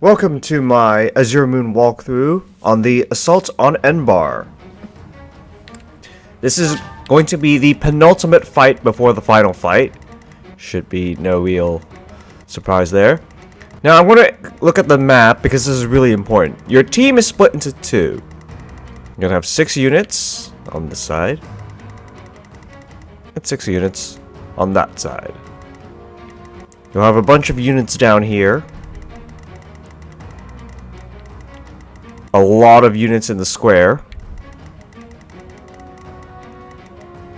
Welcome to my Azure Moon walkthrough on the assault on Enbarr. This is going to be the penultimate fight before the final fight. Should be no real surprise there. Now I'm going to look at the map because this is really important. Your team is split into two. You're going to have 6 units on this side and 6 units on that side. You'll have a bunch of units down here. A lot of units in the square.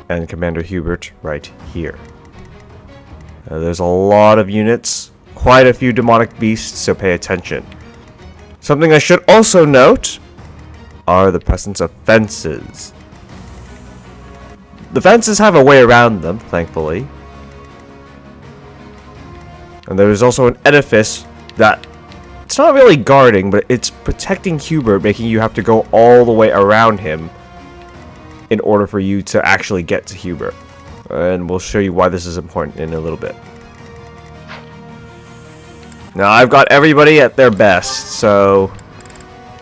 And Commander Hubert right here. There's a lot of units. Quite a few demonic beasts, so pay attention. Something I should also note are the presence of fences. The fences have a way around them, thankfully. And there is also an edifice that it's not really guarding, but it's protecting Hubert, making you have to go all the way around him in order for you to actually get to Hubert. And we'll show you why this is important in a little bit. Now, I've got everybody at their best, so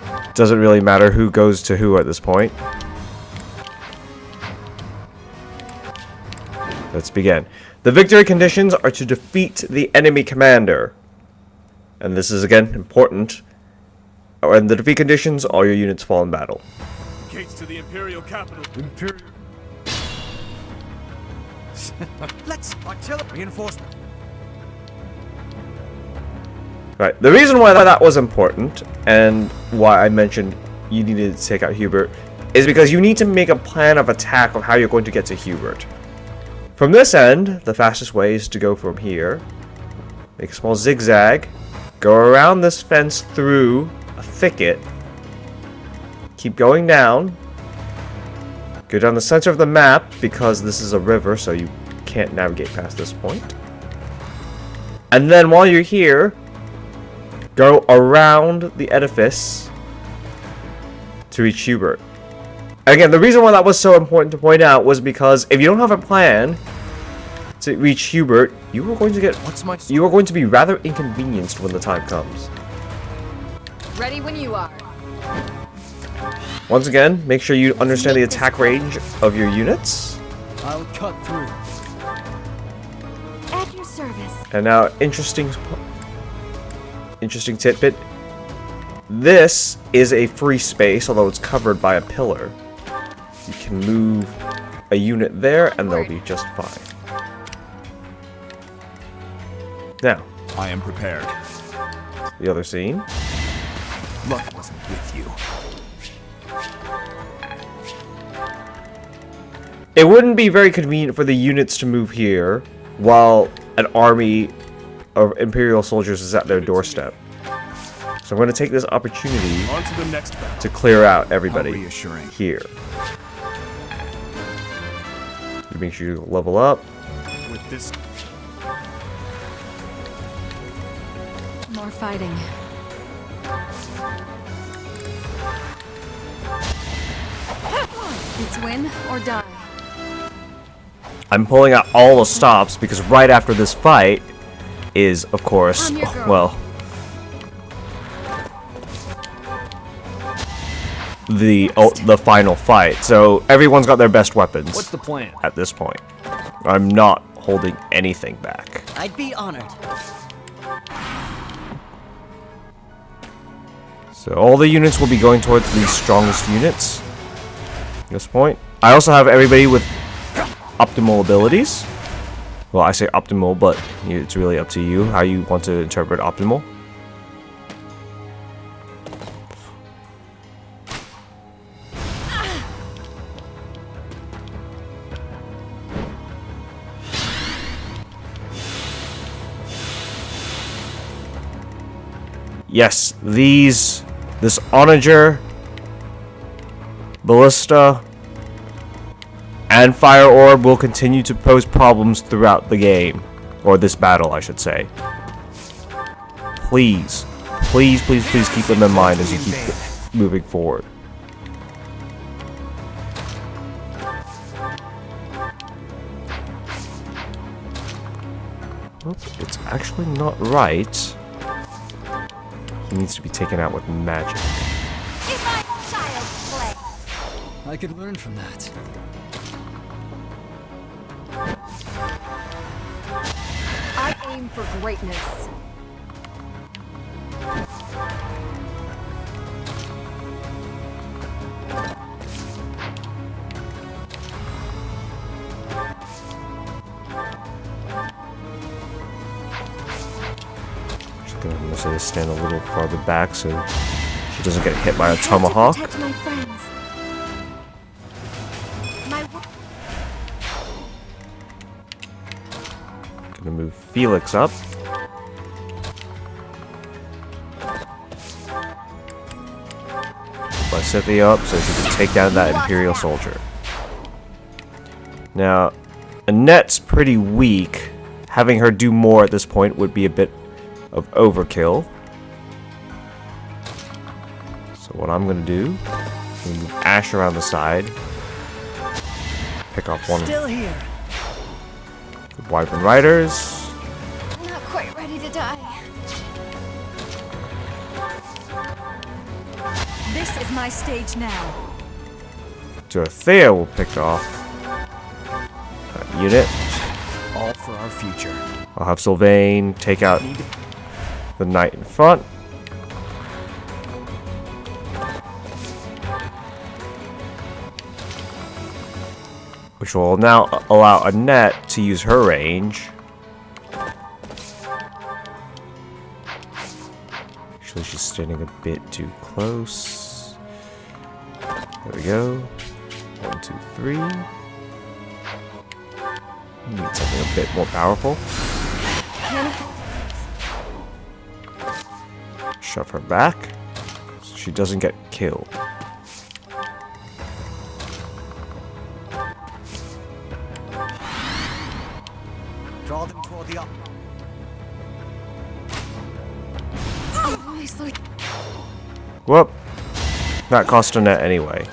it doesn't really matter who goes to who at this point. Let's begin. The victory conditions are to defeat the enemy commander. And this is, again, important. And the defeat conditions, all your units fall in battle. Gates to the Imperial capital. Let's artillery reinforcement. Right, the reason why that was important, and why I mentioned you needed to take out Hubert, is because you need to make a plan of attack of how you're going to get to Hubert. From this end, the fastest way is to go from here, make a small zigzag, go around this fence through a thicket, keep going down, go down the center of the map because this is a river, so you can't navigate past this point. And then while you're here, go around the edifice to reach Hubert. Again, the reason why that was so important to point out was because if you don't have a plan to reach Hubert, you are going to be rather inconvenienced when the time comes. Ready when you are. Once again, make sure you understand the attack range of your units. I'll cut through. At your service. And now, interesting tidbit. This is a free space, although it's covered by a pillar. You can move a unit there, and they'll be just fine. Now, I am prepared. the other scene. Luck wasn't with you. It wouldn't be very convenient for the units to move here while an army of Imperial soldiers is at their doorstep. So I'm going to take this opportunity On to the next battle. to clear out everybody How reassuring. here. You make sure you level up. With this, More fighting. It's win or die. I'm pulling out all the stops because right after this fight is, of course, I'm your girl. well, the final fight. So everyone's got their best weapons. What's the plan? At this point? I'm not holding anything back. I'd be honored. So all the units will be going towards the strongest units at this point. I also have everybody with optimal abilities. Well, I say optimal, but it's really up to you how you want to interpret optimal. Yes, this Onager, Ballista, and Fire Orb will continue to pose problems throughout the game. Or this battle, I should say. Please, please, please, please keep them in mind as you keep moving forward. Oops, it's actually not right. He needs to be taken out with magic. It's my child's play. I could learn from that. I aim for greatness. Just gonna necessarily stand a little farther back so she doesn't get hit by a tomahawk. Protect my friends. My Gonna move Felix up. By Cynthia up so she can take down that Imperial soldier. Now, Annette's pretty weak. Having her do more at this point would be a bit of overkill. So what I'm gonna do is move Ash around the side. Pick off one of Still here. the Wyvern Riders. I'm not quite ready to die. This is my stage now. Dorothea will pick off that unit. All for our future. I'll have Sylvain take out the knight in front. Which will now allow Annette to use her range. Actually, she's standing a bit too close. There we go. 1, 2, 3. Need something a bit more powerful. Shove her back so she doesn't get killed. Draw them toward the up. Obviously. Whoop. That cost Annette anyway.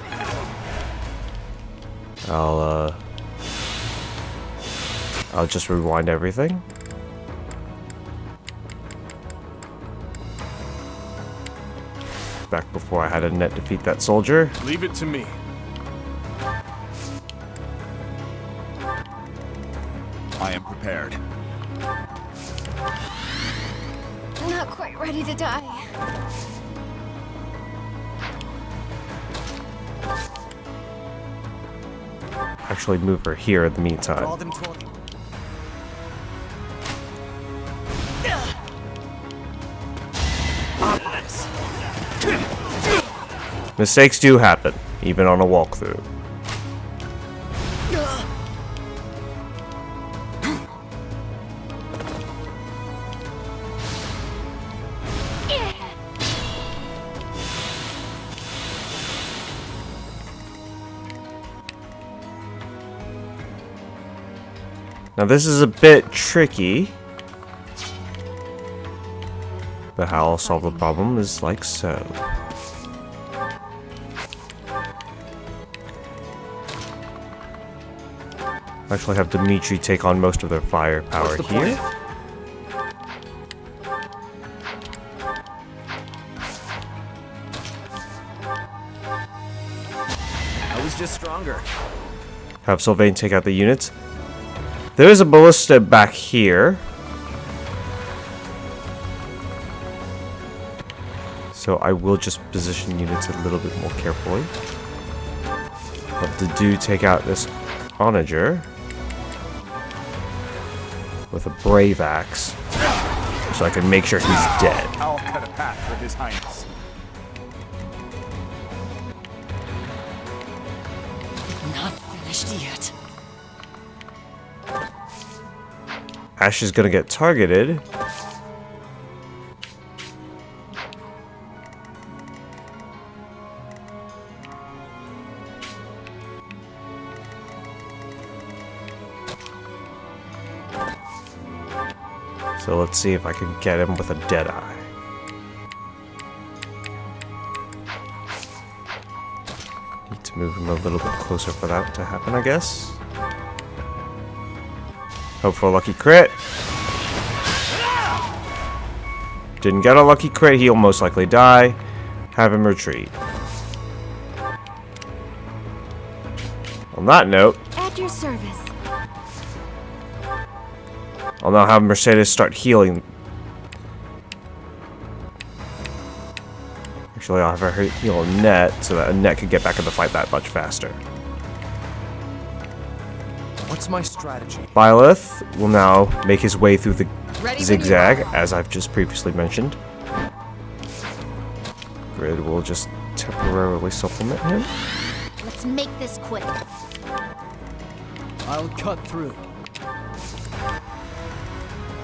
I'll just rewind everything. Back before I had Annette defeat that soldier. Leave it to me. I am prepared. I'm not quite ready to die. Actually move her here in the Draw meantime. them toward the... Mistakes do happen, even on a walkthrough. Now this is a bit tricky, but how I'll solve the problem is like so. Actually have Dimitri take on most of their firepower here. I was just stronger. Have Sylvain take out the units. There is a ballista back here. So I will just position units a little bit more carefully. But to do take out this onager with a brave axe. So I can make sure he's dead. I'll cut a path for His Highness. Not finished yet. Ash is gonna get targeted. So let's see if I can get him with a dead eye. Need to move him a little bit closer for that to happen, I guess. Hope for a lucky crit. Didn't get a lucky crit, he'll most likely die. Have him retreat. On that note, At your service. I'll now have Mercedes start healing. Actually, I'll have her heal Annette so that Annette can get back in the fight that much faster. What's my strategy? Byleth will now make his way through the Ready when you zigzag, are. as I've just previously mentioned. Grid will just temporarily supplement him. Let's make this quick. I'll cut through.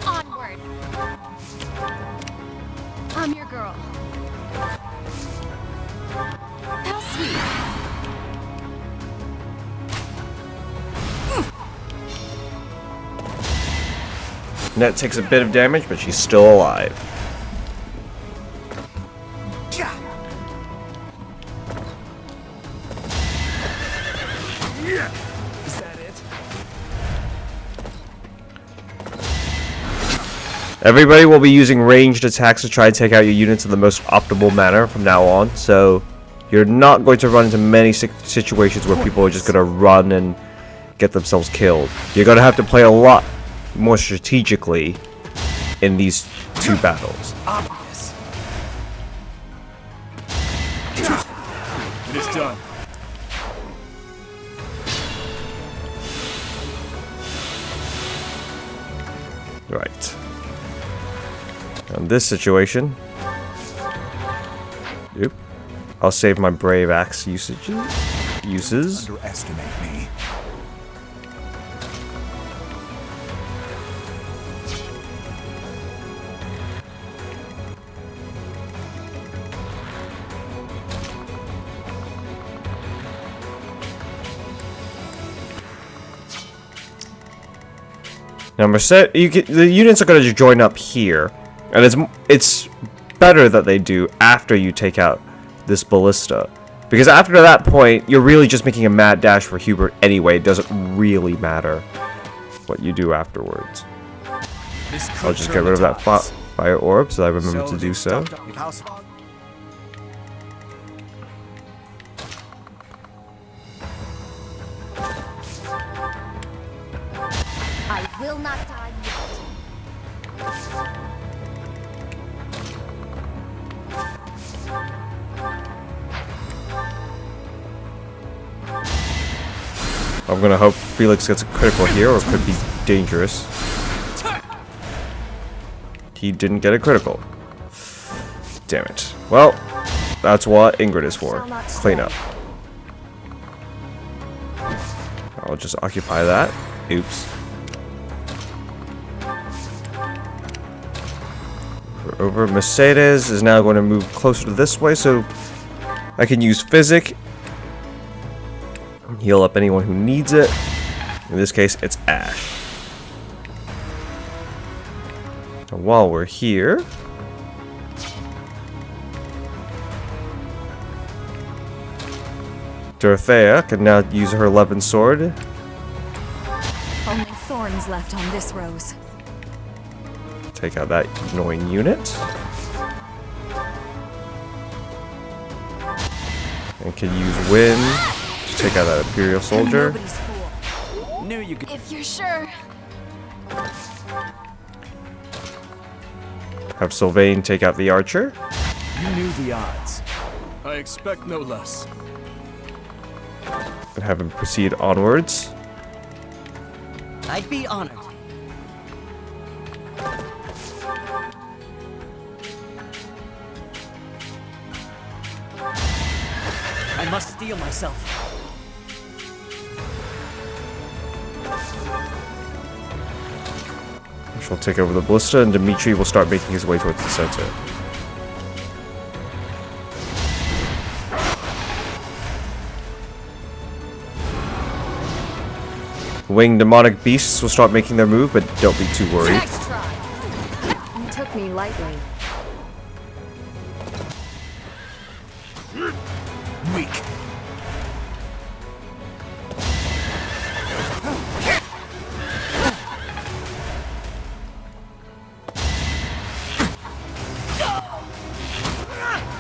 Onward. I'm your girl. How sweet. Annette takes a bit of damage, but she's still alive. Is that it? Everybody will be using ranged attacks to try and take out your units in the most optimal manner from now on, so you're not going to run into many situations where people are just going to run and get themselves killed. You're going to have to play a lot more strategically in these two battles. Obvious. It is done. Right. In this situation, oop, I'll save my brave axe uses. Underestimate me. Now, the units are going to join up here, and it's better that they do after you take out this ballista, because after that point, you're really just making a mad dash for Hubert anyway. It doesn't really matter what you do afterwards. I'll just get rid of that fire orb, so I remember to do so. I will not die yet. I'm gonna hope Felix gets a critical here, or it could be dangerous. He didn't get a critical. Damn it. Well, that's what Ingrid is for. Clean up. I'll just occupy that. Oops. Over. Mercedes is now going to move closer to this way, so I can use Physic. Heal up anyone who needs it. In this case, it's Ash. And while we're here, Dorothea can now use her 11 sword. Only thorns left on this rose. Take out that annoying unit. And can use Wind to take out that Imperial soldier. Nobody's fool. Knew you could. If you're sure. Have Sylvain take out the archer. You knew the odds. I expect no less. And have him proceed onwards. I'd be honored. I must steel myself. She'll take over the ballista, and Dimitri will start making his way towards the center. Winged demonic beasts will start making their move, but don't be too worried. Next try. You took me lightly. Weak.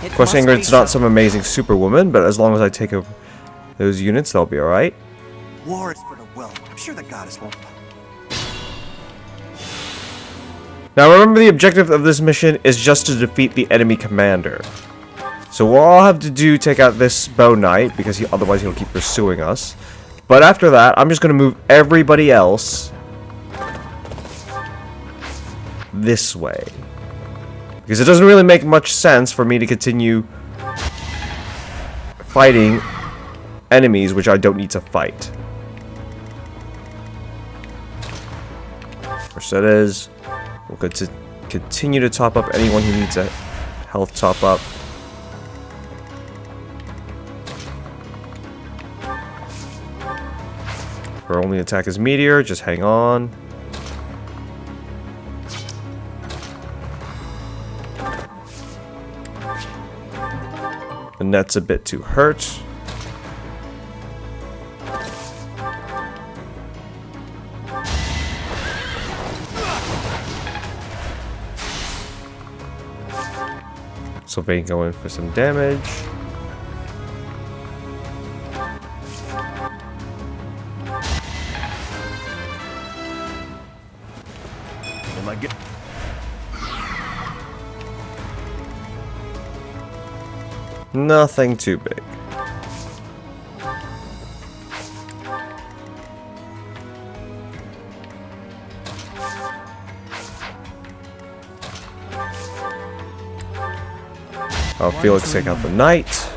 Of course, Ingrid's not some amazing superwoman, but as long as I take over those units, they'll be alright. War is for the will. I'm sure the goddess won't. Now remember, the objective of this mission is just to defeat the enemy commander. So we'll all have to do take out this bow knight, because otherwise he'll keep pursuing us. But after that, I'm just going to move everybody else this way. Because it doesn't really make much sense for me to continue fighting enemies which I don't need to fight. First that is, we'll continue to top up anyone who needs a health top up. Her only attack is Meteor, just hang on. The net's a bit too hurt. Sylvain go in for some damage. Am I get? Nothing too big. I'll Felix take out the knight.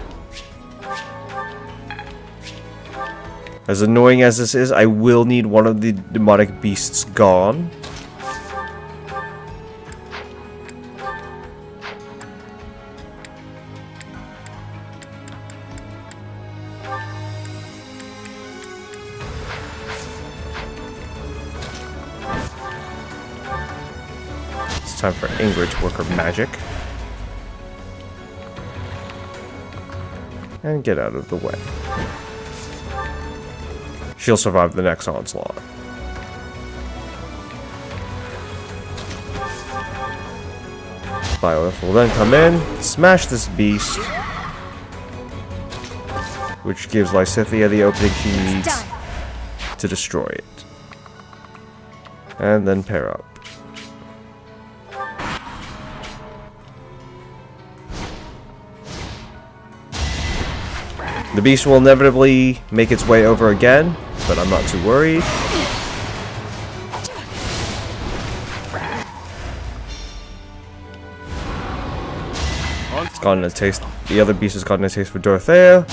As annoying as this is, I will need one of the demonic beasts gone. It's time for Ingrid to work her magic. And get out of the way. She'll survive the next onslaught. Violet will then come in, smash this beast, which gives Lysithea the opening she needs to destroy it. And then pair up. The beast will inevitably make its way over again, but I'm not too worried. It's gotten a taste. The other beast has gotten a taste for Dorothea,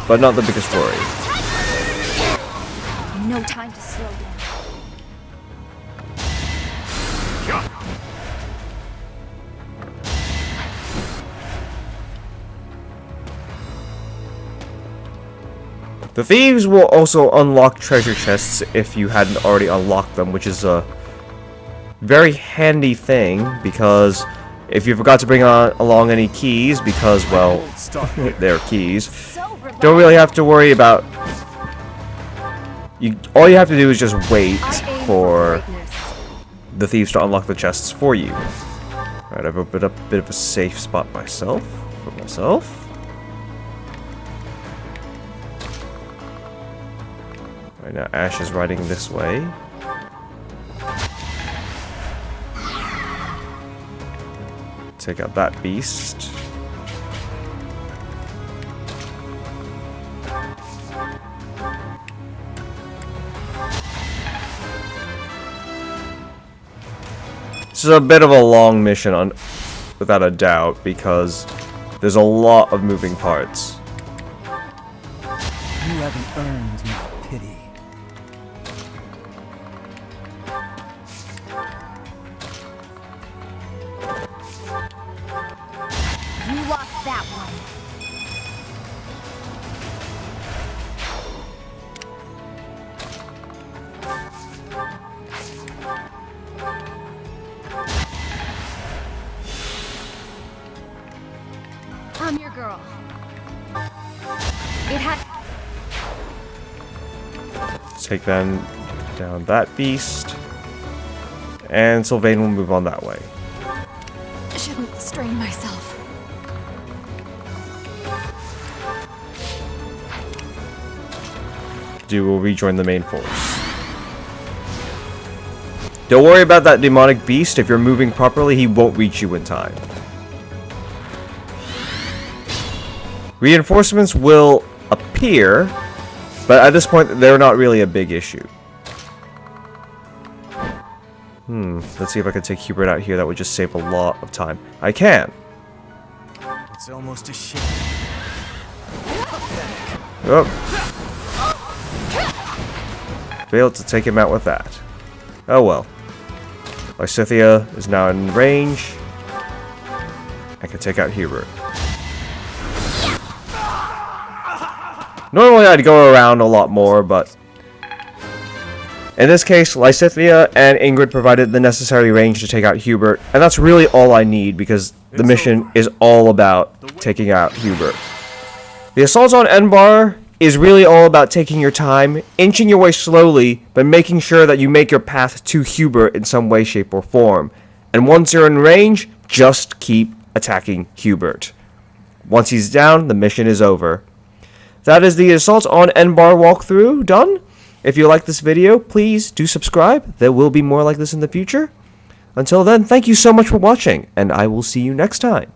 but not the biggest worry. No time to slow down. The thieves will also unlock treasure chests if you hadn't already unlocked them, which is a very handy thing, because if you forgot to bring along any keys, because, well, they're keys, don't really have to worry about... all you have to do is just wait for the thieves to unlock the chests for you. Alright, I've opened up a bit of a safe spot for myself. Right now, Ash is riding this way. Take out that beast. This is a bit of a long mission, without a doubt, because there's a lot of moving parts. You haven't earned my pity. You lost that one. I'm your girl. It had. Take down that beast. And Sylvain will move on that way. Shouldn't strain myself. do will rejoin the main force. Don't worry about that demonic beast. If you're moving properly, he won't reach you in time. Reinforcements will appear, but at this point, they're not really a big issue. Let's see if I can take Hubert out here. That would just save a lot of time. I can. It's almost a shame. Oh. Failed to take him out with that. Oh well. Lysithea is now in range. I can take out Hubert. Normally I'd go around a lot more, but in this case, Lysithea and Ingrid provided the necessary range to take out Hubert, and that's really all I need because the mission is all about taking out Hubert. The assault on Enbarr is really all about taking your time, inching your way slowly, but making sure that you make your path to Hubert in some way, shape, or form. And once you're in range, just keep attacking Hubert. Once he's down, the mission is over. That is the assault on Enbarr walkthrough done. If you like this video, please do subscribe. There will be more like this in the future. Until then, thank you so much for watching, and I will see you next time.